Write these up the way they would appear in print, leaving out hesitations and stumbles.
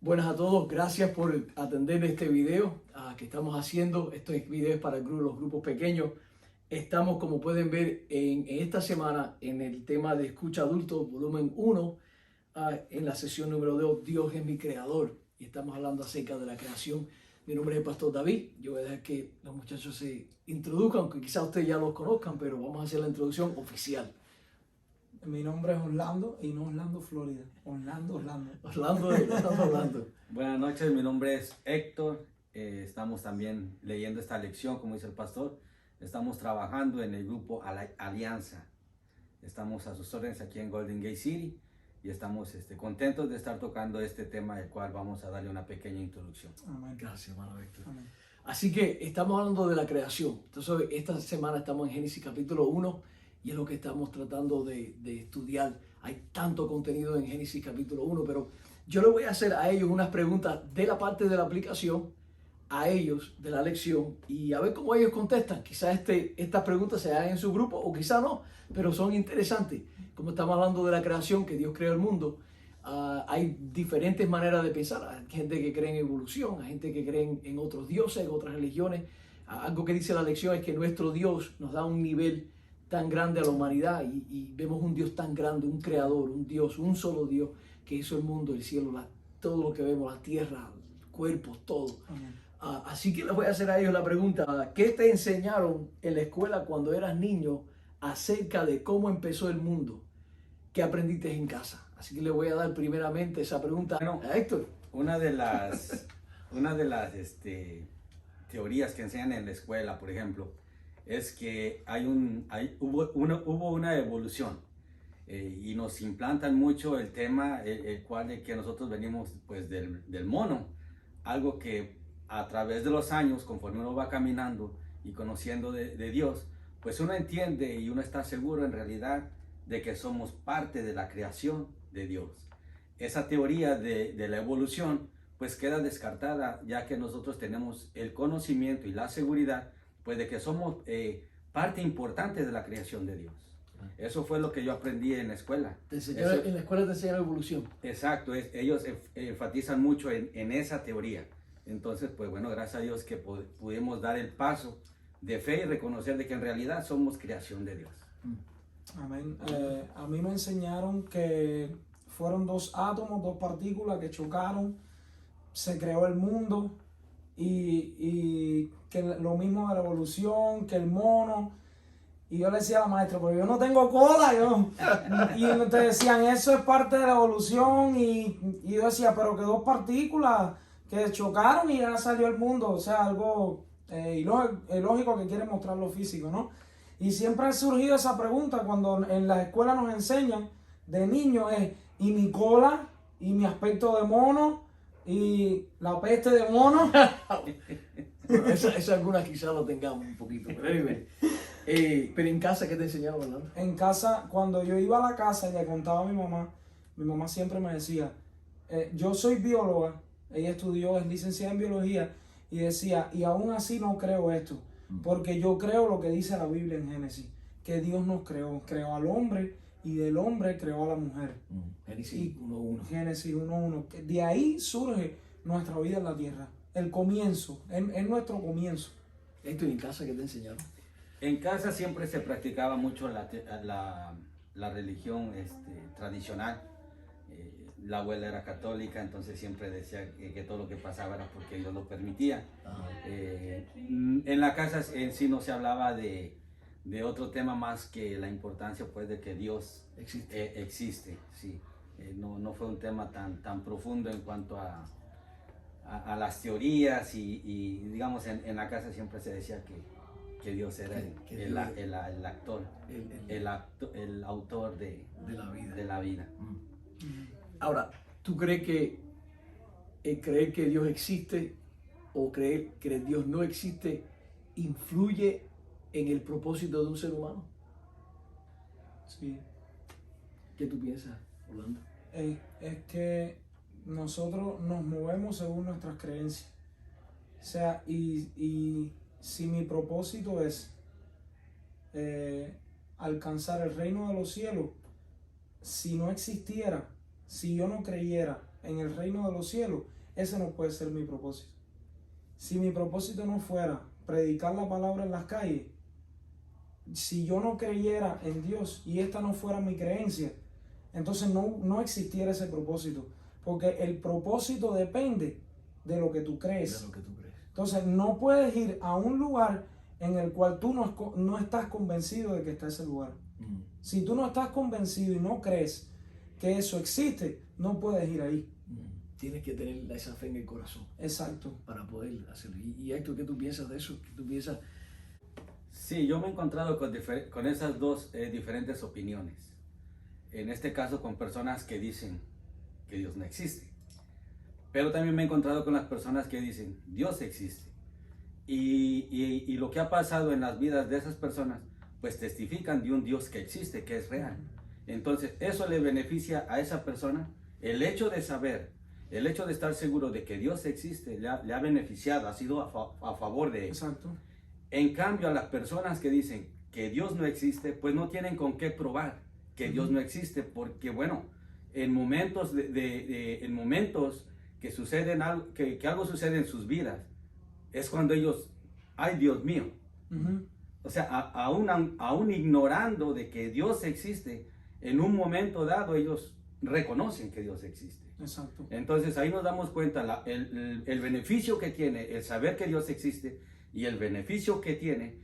Buenas a todos, gracias por atender este video que estamos haciendo. Estos videos para los grupos pequeños. Estamos, como pueden ver, en esta semana en el tema de escucha adulto, volumen 1, en la sesión número 2, Dios es mi creador. Y estamos hablando acerca de la creación. Mi nombre es el pastor David. Yo voy a dejar que los muchachos se introduzcan, aunque quizás ustedes ya los conozcan, pero vamos a hacer la introducción oficial. Mi nombre es Orlando y no Orlando, Florida. Orlando. Orlando. Buenas noches, mi nombre es Héctor. Estamos también leyendo esta lección, como dice el pastor. Estamos trabajando en el grupo Alianza. Estamos a sus órdenes aquí en Golden Gate City y estamos contentos de estar tocando este tema, del cual vamos a darle una pequeña introducción. Amén. Gracias, hermano Héctor. Amén. Así que estamos hablando de la creación. Entonces, esta semana estamos en Génesis capítulo 1 y es lo que estamos tratando de estudiar. Hay tanto contenido en Génesis capítulo 1, pero yo le voy a hacer a ellos unas preguntas de la parte de la aplicación, a ellos de la lección, y a ver cómo ellos contestan. Quizás estas preguntas se hagan en su grupo o quizás no, pero son interesantes. Como estamos hablando de la creación, que Dios creó el mundo, hay diferentes maneras de pensar. Hay gente que cree en evolución, hay gente que cree en otros dioses, en otras religiones. Algo que dice la lección es que nuestro Dios nos da un nivel tan grande a la humanidad y vemos un Dios tan grande, un creador, un Dios, un solo Dios que hizo el mundo, el cielo, todo lo que vemos, la tierra, cuerpos, todo. Así que les voy a hacer a ellos la pregunta: ¿qué te enseñaron en la escuela cuando eras niño acerca de cómo empezó el mundo? ¿Qué aprendiste en casa? Así que le voy a dar primeramente esa pregunta a Héctor. Una de las teorías que enseñan en la escuela, por ejemplo, es que hubo una evolución y nos implantan mucho el tema, el cual de que nosotros venimos pues del mono, algo que a través de los años, conforme uno va caminando y conociendo de Dios, pues uno entiende y uno está seguro en realidad de que somos parte de la creación de Dios. Esa teoría de la evolución pues queda descartada, ya que nosotros tenemos el conocimiento y la seguridad pues de que somos parte importante de la creación de Dios. Eso fue lo que yo aprendí en la escuela. En la escuela te enseñan evolución. Exacto, ellos enfatizan mucho en esa teoría. Entonces, pues bueno, gracias a Dios que pudimos dar el paso de fe y reconocer de que en realidad somos creación de Dios. Amén. A mí me enseñaron que fueron dos átomos, dos partículas que chocaron, se creó el mundo y que lo mismo de la evolución, que el mono. Y yo le decía a la maestra, pero yo no tengo cola. Y te decían, eso es parte de la evolución. Y yo decía, pero que dos partículas que chocaron y ya salió el mundo. O sea, algo ilógico que quiere mostrar lo físico, ¿no? Y siempre ha surgido esa pregunta cuando en la escuela nos enseñan de niños ¿y mi cola? ¿Y mi aspecto de mono? ¿Y la peste de mono? Bueno, esa algunas quizás lo tengamos un poquito. Pero en casa, ¿qué te enseñaron, Orlando? En casa, cuando yo iba a la casa y le contaba a mi mamá siempre me decía, yo soy bióloga, ella estudió, es licenciada en biología, y decía, y aún así no creo esto, porque yo creo lo que dice la Biblia en Génesis, que Dios nos creó al hombre y del hombre creó a la mujer. Génesis 1.1. Génesis 1.1, que de ahí surge nuestra vida en la tierra, el comienzo, es nuestro comienzo. Héctor, ¿en casa qué te enseñaron? En casa siempre se practicaba mucho la religión tradicional. La abuela era católica, entonces siempre decía que todo lo que pasaba era porque Dios lo permitía. En la casa en sí no se hablaba de otro tema más que la importancia pues de que Dios existe, sí. No fue un tema tan profundo en cuanto a las teorías y digamos en la casa siempre se decía que Dios era el autor de la vida. Ahora, ¿tú crees que creer que Dios existe o creer que Dios no existe influye en el propósito de un ser humano? Sí. ¿Qué tú piensas, Orlando? Es que nosotros nos movemos según nuestras creencias. O sea, y si mi propósito es alcanzar el reino de los cielos, si no existiera, si yo no creyera en el reino de los cielos, ese no puede ser mi propósito. Si mi propósito no fuera predicar la palabra en las calles, si yo no creyera en Dios y esta no fuera mi creencia, entonces no existiera ese propósito. Porque el propósito depende de lo que tú crees. De lo que tú crees. Entonces no puedes ir a un lugar en el cual tú no estás convencido de que está ese lugar. Si tú no estás convencido y no crees que eso existe, no puedes ir ahí. Tienes que tener esa fe en el corazón. Exacto. Para poder hacerlo. Y Héctor, ¿qué tú piensas de eso? ¿Qué tú piensas? Sí, yo me he encontrado con esas dos diferentes opiniones. En este caso con personas que dicen que Dios no existe. Pero también me he encontrado con las personas que dicen Dios existe. Y lo que ha pasado en las vidas de esas personas, pues testifican de un Dios que existe, que es real. Entonces eso le beneficia a esa persona. El hecho de saber, el hecho de estar seguro de que Dios existe, le ha beneficiado, ha sido a favor de él. Exacto. En cambio, a las personas que dicen que Dios no existe, pues no tienen con qué probar que Dios no existe, porque bueno, en momentos en momentos que suceden que algo sucede en sus vidas, es cuando ellos, ay Dios mío, o sea, aún ignorando de que Dios existe, en un momento dado ellos reconocen que Dios existe. Exacto. Entonces ahí nos damos cuenta el beneficio que tiene el saber que Dios existe y el beneficio que tiene,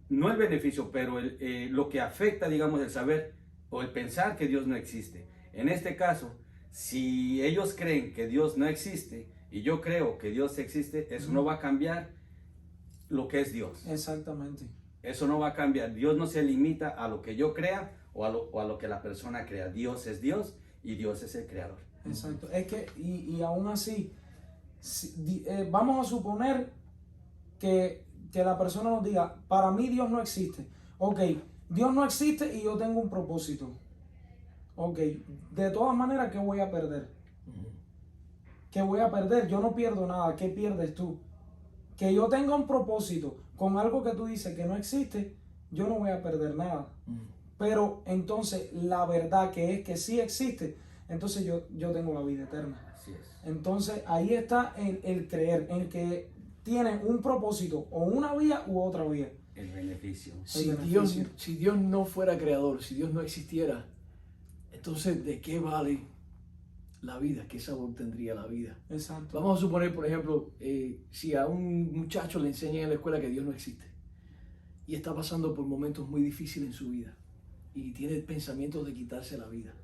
no el beneficio, pero lo que afecta, digamos, el saber o el pensar que Dios no existe. En este caso, si ellos creen que Dios no existe y yo creo que Dios existe, eso no va a cambiar lo que es Dios. Exactamente. Eso no va a cambiar. Dios no se limita a lo que yo crea o a lo que la persona crea. Dios es Dios y Dios es el creador. Exacto. Es que, y aún así, vamos a suponer que la persona nos diga, para mí Dios no existe. Ok, Dios no existe y yo tengo un propósito. Ok, de todas maneras, ¿qué voy a perder? ¿Qué voy a perder? Yo no pierdo nada. ¿Qué pierdes tú? Que yo tenga un propósito con algo que tú dices que no existe, yo no voy a perder nada. Pero entonces la verdad que es que sí existe, entonces yo tengo la vida eterna. Así es. Entonces ahí está el creer, en que tiene un propósito o una vía u otra vía. El beneficio. Si beneficio. Dios no fuera creador, si Dios no existiera, entonces ¿de qué vale la vida? ¿Qué sabor tendría la vida? Exacto. Vamos a suponer, por ejemplo, si a un muchacho le enseñan en la escuela que Dios no existe y está pasando por momentos muy difíciles en su vida y tiene pensamientos de quitarse la vida.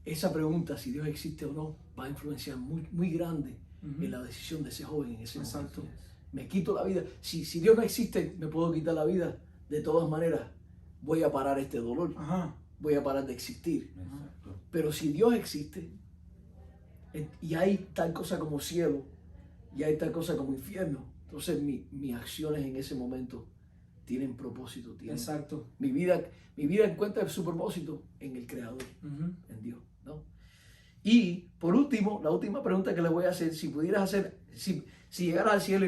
Esa pregunta, si Dios existe o no, va a influenciar muy grande en la decisión de ese joven en ese Exacto. momento. Me quito la vida. Si Dios no existe, me puedo quitar la vida. De todas maneras, voy a parar este dolor. Ajá. Voy a parar de existir. Exacto. Pero si Dios existe, y hay tal cosa como cielo, y hay tal cosa como infierno, entonces mis acciones en ese momento tienen propósito. Exacto. Mi vida encuentra su propósito en el Creador, en Dios, ¿no? Y por último, la última pregunta que le voy a hacer, si llegaras al cielo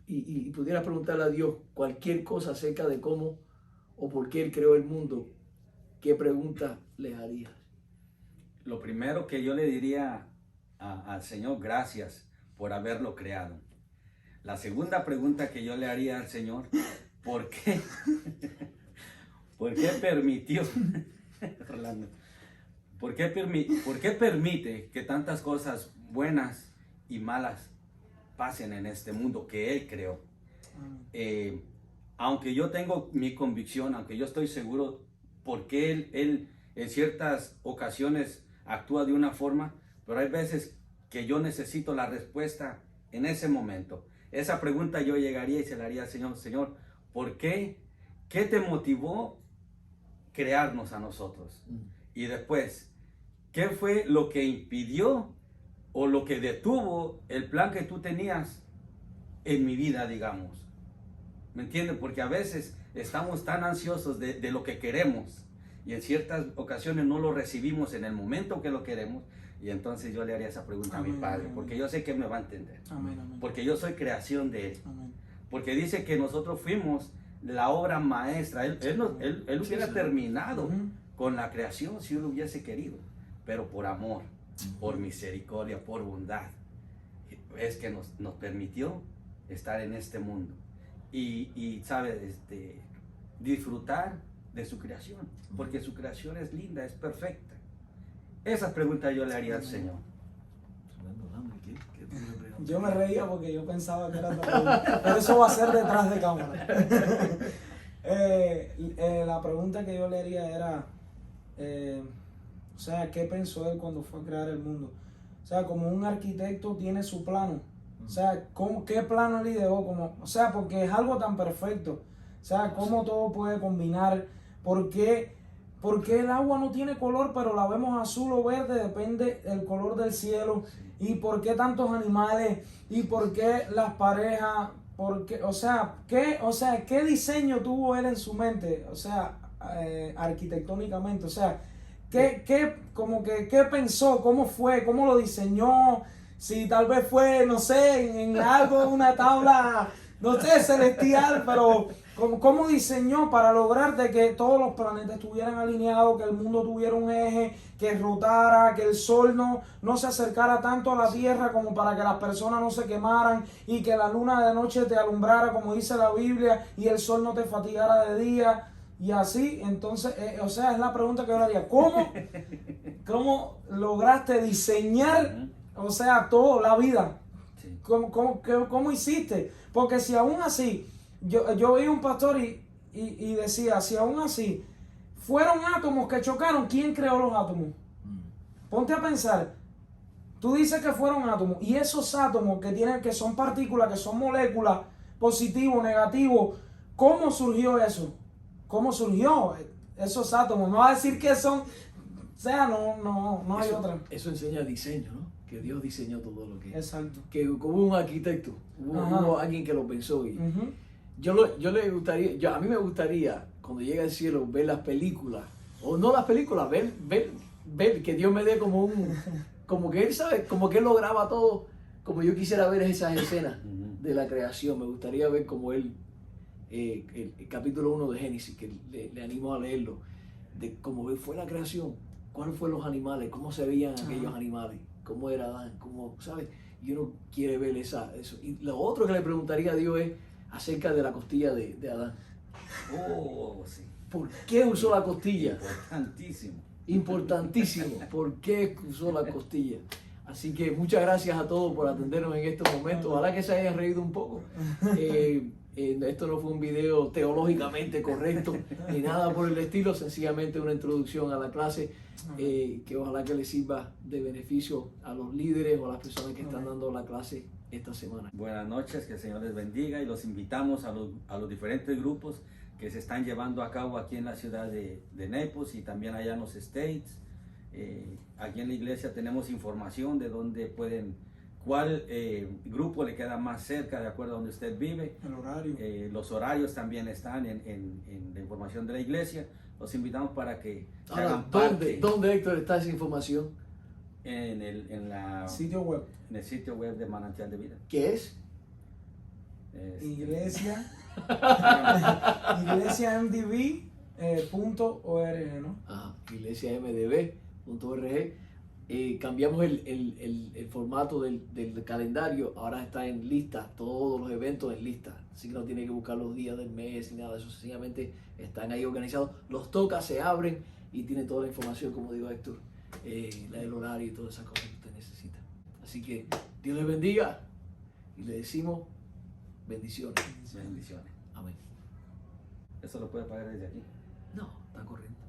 y pudieras preguntarle a Dios cualquier cosa acerca de cómo o por qué Él creó el mundo, ¿qué pregunta le harías? Lo primero que yo le diría al Señor, gracias por haberlo creado. La segunda pregunta que yo le haría al Señor, ¿por qué? ¿Por qué permitió, Orlando, ¿por qué permite que tantas cosas buenas y malas pasen en este mundo que Él creó? Aunque yo tengo mi convicción, aunque yo estoy seguro por qué Él en ciertas ocasiones actúa de una forma, pero hay veces que yo necesito la respuesta en ese momento. Esa pregunta yo llegaría y se la haría al Señor. Señor, ¿por qué? ¿Qué te motivó crearnos a nosotros? Y después, ¿qué fue lo que impidió o lo que detuvo el plan que tú tenías en mi vida, digamos? ¿Me entiendes? Porque a veces estamos tan ansiosos de lo que queremos y en ciertas ocasiones no lo recibimos en el momento que lo queremos, y entonces yo le haría esa pregunta a mi Padre, porque yo sé que Él me va a entender. Porque yo soy creación de Él. Porque dice que nosotros fuimos la obra maestra. Él hubiera terminado con la creación si Él hubiese querido. pero por amor, por misericordia, por bondad, es que nos permitió estar en este mundo y ¿sabe? Disfrutar de su creación, porque su creación es linda, es perfecta. Esa pregunta yo le haría al Señor. Yo me reía porque yo pensaba que era otra pregunta, pero eso va a ser detrás de cámara. La pregunta que yo le haría era, o sea, ¿qué pensó él cuando fue a crear el mundo? O sea, como un arquitecto tiene su plano, o sea, ¿qué plano él ideó? O sea, porque es algo tan perfecto, o sea, cómo todo puede combinar, ¿por qué el agua no tiene color, pero la vemos azul o verde? Depende del color del cielo. ¿Y por qué tantos animales? ¿Y por qué las parejas? O sea, ¿qué diseño tuvo él en su mente? O sea, arquitectónicamente. O sea, ¿qué pensó? ¿Cómo fue? ¿Cómo lo diseñó? Si tal vez fue, no sé, en algo, una tabla, no sé, celestial, pero ¿cómo diseñó para lograr de que todos los planetas estuvieran alineados, que el mundo tuviera un eje, que rotara, que el sol no se acercara tanto a la Tierra como para que las personas no se quemaran, y que la luna de noche te alumbrara, como dice la Biblia, y el sol no te fatigara de día, y así? Entonces, o sea, es la pregunta que yo le haría. ¿Cómo lograste diseñar, o sea, toda la vida? ¿Cómo hiciste? Porque si aún así, yo veía un pastor y decía, si aún así fueron átomos que chocaron, ¿quién creó los átomos? Ponte a pensar, tú dices que fueron átomos, y esos átomos que son partículas, que son moléculas, positivo, negativo, ¿cómo surgió eso? ¿Cómo surgió esos átomos? No va a decir que son, o sea, no hay otra. Eso enseña diseño, ¿no? Que Dios diseñó todo lo que... Exacto. Que hubo un arquitecto, hubo alguien que lo pensó. Y a mí me gustaría, cuando llegue al cielo, ver las películas, o no las películas, ver que Dios me dé como que Él sabe, como que Él lo graba todo, como yo quisiera ver esas escenas de la creación. Me gustaría ver como Él, el capítulo 1 de Génesis, que le animo a leerlo, de cómo fue la creación, cuáles fueron los animales, cómo se veían aquellos animales, cómo era Adán, cómo, ¿sabes? Y uno quiere ver eso. Y lo otro que le preguntaría a Dios es acerca de la costilla de Adán. Oh, sí. ¿Por qué usó la costilla? Importantísimo. Importantísimo. ¿Por qué usó la costilla? Así que muchas gracias a todos por atendernos en estos momentos. Ojalá que se hayan reído un poco. Esto no fue un video teológicamente correcto ni nada por el estilo, sencillamente una introducción a la clase que ojalá que les sirva de beneficio a los líderes o a las personas que están dando la clase esta semana. Buenas noches, que el Señor les bendiga, y los invitamos a los diferentes grupos que se están llevando a cabo aquí en la ciudad de Naples y también allá en los States. Aquí en la iglesia tenemos información de dónde cuál grupo le queda más cerca de acuerdo a donde usted vive. El horario. Los horarios también están en la información de la iglesia. Los invitamos para que Ahora, hagan parte. ¿Dónde, Héctor, está esa información? En el Sitio web. En el sitio web de Manantial de Vida. ¿Qué es? iglesiamdb.org, ¿no? iglesiamdb.org. Cambiamos el formato del calendario. Ahora está en lista, todos los eventos en lista. Así que no tiene que buscar los días del mes ni nada de eso. Sencillamente están ahí organizados. Los toca, se abren y tienen toda la información, como digo Héctor, el horario y todas esas cosas que usted necesita. Así que Dios les bendiga y le decimos bendiciones. Bendiciones. Amén. ¿Eso lo puede pagar desde aquí? No, está corriendo.